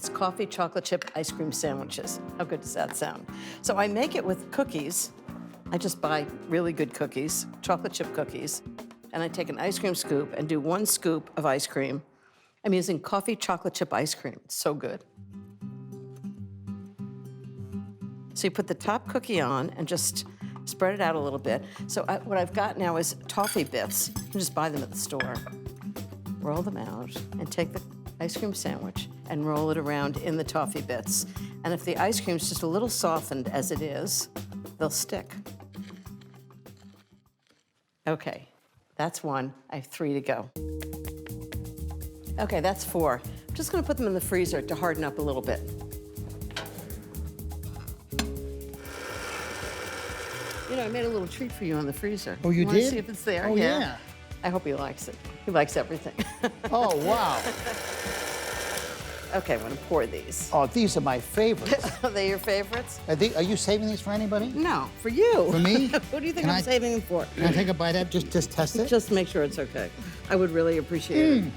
It's coffee chocolate chip ice cream sandwiches. How good does that sound? So I make it with cookies. I just buy really good cookies, chocolate chip cookies, and I take an ice cream scoop and do 1 scoop of ice cream. I'm using coffee chocolate chip ice cream. It's so good. So you put the top cookie on and just spread it out a little bit. So what I've got now is toffee bits. You can just buy them at the store. Roll them out and take the ice cream sandwich and roll it around in the toffee bits. And if the ice cream's just a little softened as it is, they'll stick. Okay, that's 1. I have 3 to go. Okay, that's 4. I'm just gonna put them in the freezer to harden up a little bit. You know, I made a little treat for you on the freezer. Oh, you Wanna did? see if it's there? Oh, yeah. I hope he likes it. He likes everything. Oh, wow. Okay, I'm gonna pour these. Oh, these are my favorites. Are they your favorites? Are you saving these for anybody? No, for you. For me? Who do you think Can I'm I- saving them for? Can I take a bite out? Just test it? Just make sure it's okay. I would really appreciate it.